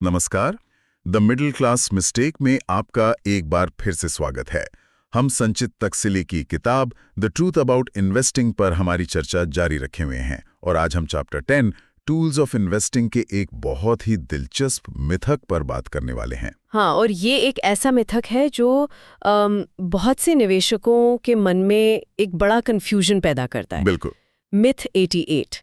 नमस्कार। The middle class mistake में आपका एक बार फिर से स्वागत है। हम संचित तकसीली की किताब द ट्रूथ अबाउट इन्वेस्टिंग पर हमारी चर्चा जारी रखे हुए हैं और आज हम चैप्टर 10 टूल्स ऑफ इन्वेस्टिंग के एक बहुत ही दिलचस्प मिथक पर बात करने वाले हैं। हाँ, और ये एक ऐसा मिथक है जो बहुत से निवेशकों के मन में एक बड़ा कंफ्यूजन पैदा करता है। बिल्कुल। मिथ 88।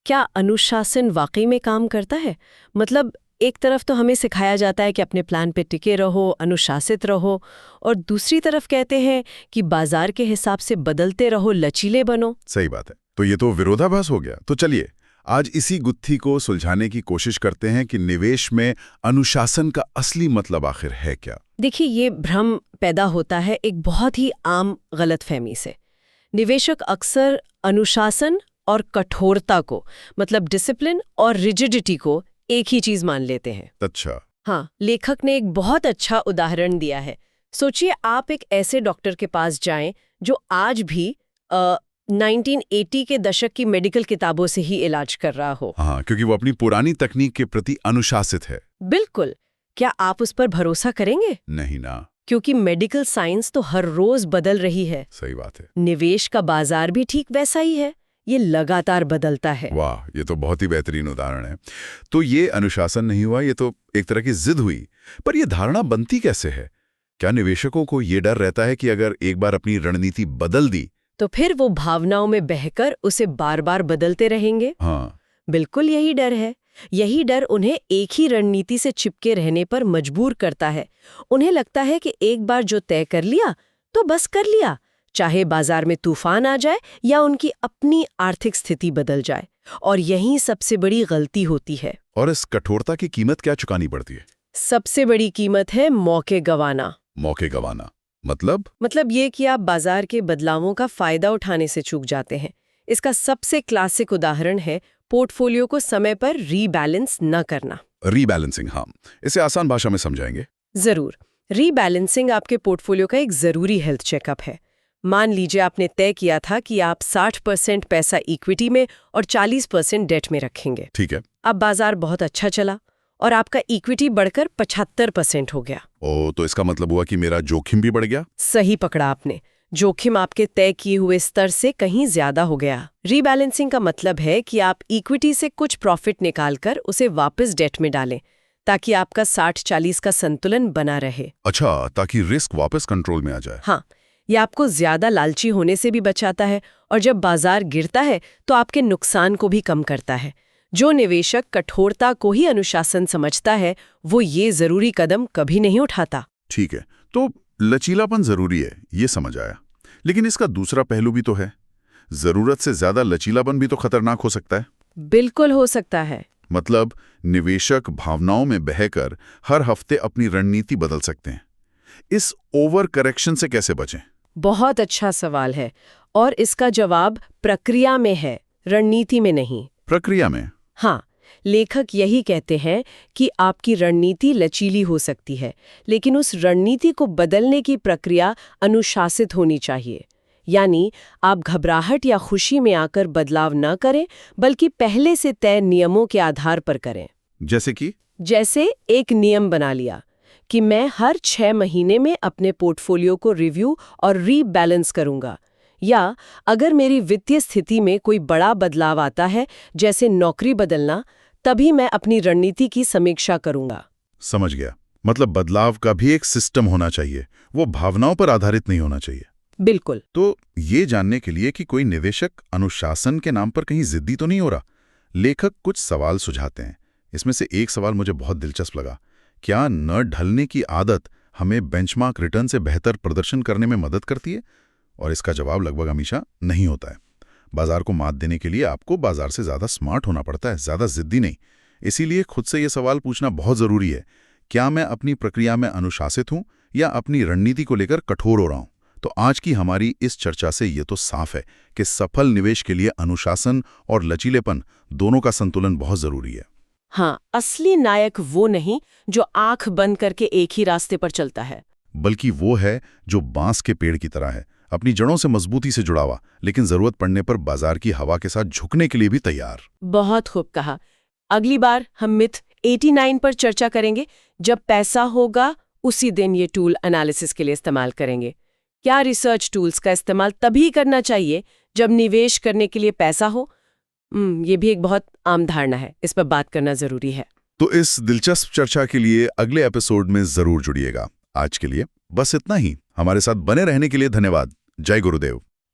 क्या अनुशासन वाकई में काम करता है? मतलब एक तरफ तो हमें सिखाया जाता है कि अपने प्लान पे टिके रहो, अनुशासित रहो, और दूसरी तरफ कहते हैं कि बाजार के हिसाब से बदलते रहो, लचीले बनो। सही बात है। तो ये तो विरोधाभास हो गया। तो चलिए आज इसी गुत्थी को सुलझाने की कोशिश करते हैं कि निवेश में अनुशासन का असली मतलब आखिर है क्या। देखिए, ये भ्रम पैदा होता है एक बहुत ही आम गलतफहमी से। निवेशक अक्सर अनुशासन और कठोरता को, मतलब डिसिप्लिन और रिजिडिटी को एक ही चीज मान लेते हैं। अच्छा। हाँ, लेखक ने एक बहुत अच्छा उदाहरण दिया है। सोचिए, आप एक ऐसे डॉक्टर के पास जाएं जो आज भी 1980 के दशक की मेडिकल किताबों से ही इलाज कर रहा हो। हाँ, क्योंकि वो अपनी पुरानी तकनीक के प्रति अनुशासित है। बिल्कुल। क्या आप उस पर भरोसा करेंगे? नहीं ना। क्योंकि मेडिकल साइंस तो हर रोज बदल रही है। सही बात है। निवेश का बाजार भी ठीक वैसा ही है, ये लगातार बदलता है। वाह, ये तो बहुत ही बेहतरीन उदाहरण है। तो ये अनुशासन नहीं हुआ, ये तो एक तरह की जिद हुई। पर ये धारणा बनती कैसे है? क्या निवेशकों को ये डर रहता है कि अगर एक बार अपनी रणनीति बदल दी तो फिर वो भावनाओं में बहकर उसे बार बार बदलते रहेंगे? हाँ, बिल्कुल यही डर है। यही डर उन्हें एक ही रणनीति से चिपके रहने पर मजबूर करता है। उन्हें लगता है कि एक बार जो तय कर लिया तो बस कर लिया, चाहे बाजार में तूफान आ जाए या उनकी अपनी आर्थिक स्थिति बदल जाए। और यही सबसे बड़ी गलती होती है। और इस कठोरता की कीमत क्या चुकानी पड़ती है? सबसे बड़ी कीमत है मौके गंवाना। मौके गंवाना मतलब ये कि आप बाजार के बदलावों का फायदा उठाने से चूक जाते हैं। इसका सबसे क्लासिक उदाहरण है पोर्टफोलियो को समय पर रीबैलेंस न करना। रीबैलेंसिंग। हाँ, इसे आसान भाषा में समझाएंगे। जरूर। रीबैलेंसिंग आपके पोर्टफोलियो का एक जरूरी हेल्थ चेकअप है। मान लीजिए आपने तय किया था कि आप 60% पैसा इक्विटी में और 40% डेट में रखेंगे। ठीक है। अब बाजार बहुत अच्छा चला और आपका इक्विटी बढ़कर 75% हो गया। तो इसका मतलब हुआ कि मेरा जोखिम भी बढ़ गया। सही पकड़ा आपने। जोखिम आपके तय किए हुए स्तर से कहीं ज्यादा हो गया। रीबैलेंसिंग का मतलब है कि आप इक्विटी से कुछ प्रॉफिट निकालकर उसे वापस डेट में डालें, ताकि आपका 60-40 का संतुलन बना रहे। अच्छा, ताकि रिस्क वापस कंट्रोल में आ जाए। हाँ, ये आपको ज्यादा लालची होने से भी बचाता है और जब बाजार गिरता है तो आपके नुकसान को भी कम करता है। जो निवेशक कठोरता को ही अनुशासन समझता है, वो ये जरूरी कदम कभी नहीं उठाता। ठीक है, तो लचीलापन जरूरी है, ये समझ आया। लेकिन इसका दूसरा पहलू भी तो है। जरूरत से ज्यादा लचीलापन भी तो खतरनाक हो सकता है। बिल्कुल हो सकता है। मतलब निवेशक भावनाओं में बहकर हर हफ्ते अपनी रणनीति बदल सकते हैं। इस ओवर करेक्शन से कैसे बचें? बहुत अच्छा सवाल है, और इसका जवाब प्रक्रिया में है, रणनीति में नहीं। प्रक्रिया में? हाँ, लेखक यही कहते हैं कि आपकी रणनीति लचीली हो सकती है, लेकिन उस रणनीति को बदलने की प्रक्रिया अनुशासित होनी चाहिए। यानी आप घबराहट या खुशी में आकर बदलाव न करें, बल्कि पहले से तय नियमों के आधार पर करें। जैसे एक नियम बना लिया कि मैं हर 6 महीने में अपने पोर्टफोलियो को रिव्यू और रीबैलेंस करूंगा, या अगर मेरी वित्तीय स्थिति में कोई बड़ा बदलाव आता है, जैसे नौकरी बदलना, तभी मैं अपनी रणनीति की समीक्षा करूंगा। समझ गया। मतलब बदलाव का भी एक सिस्टम होना चाहिए, वो भावनाओं पर आधारित नहीं होना चाहिए। बिल्कुल। तो ये जानने के लिए कि कोई निवेशक अनुशासन के नाम पर कहीं जिद्दी तो नहीं हो रहा, लेखक कुछ सवाल सुझाते हैं। इसमें से एक सवाल मुझे बहुत दिलचस्प लगा। क्या न ढलने की आदत हमें बेंचमार्क रिटर्न से बेहतर प्रदर्शन करने में मदद करती है? और इसका जवाब लगभग हमेशा नहीं होता है। बाजार को मात देने के लिए आपको बाजार से ज्यादा स्मार्ट होना पड़ता है, ज्यादा जिद्दी नहीं। इसीलिए खुद से ये सवाल पूछना बहुत जरूरी है, क्या मैं अपनी प्रक्रिया में अनुशासित हूं या अपनी रणनीति को लेकर कठोर हो रहा हूं? तो आज की हमारी इस चर्चा से ये तो साफ है कि सफल निवेश के लिए अनुशासन और लचीलेपन दोनों का संतुलन बहुत जरूरी है। हाँ, असली नायक वो नहीं जो आंख बंद करके एक ही रास्ते पर चलता है, बल्कि वो है जो बांस के पेड़ की तरह है, अपनी जड़ों से मजबूती से जुड़ा हुआ, लेकिन जरूरत पड़ने पर बाजार की हवा के साथ झुकने के लिए भी तैयार। बहुत खूब कहा। अगली बार हम मिथ 89 पर चर्चा करेंगे। जब पैसा होगा उसी दिन ये टूल एनालिसिस के लिए इस्तेमाल करेंगे। क्या रिसर्च टूल्स का इस्तेमाल तभी करना चाहिए जब निवेश करने के लिए पैसा हो? ये भी एक बहुत आम धारणा है, इस पर बात करना जरूरी है। तो इस दिलचस्प चर्चा के लिए अगले एपिसोड में जरूर जुड़िएगा। आज के लिए बस इतना ही। हमारे साथ बने रहने के लिए धन्यवाद। जय गुरुदेव।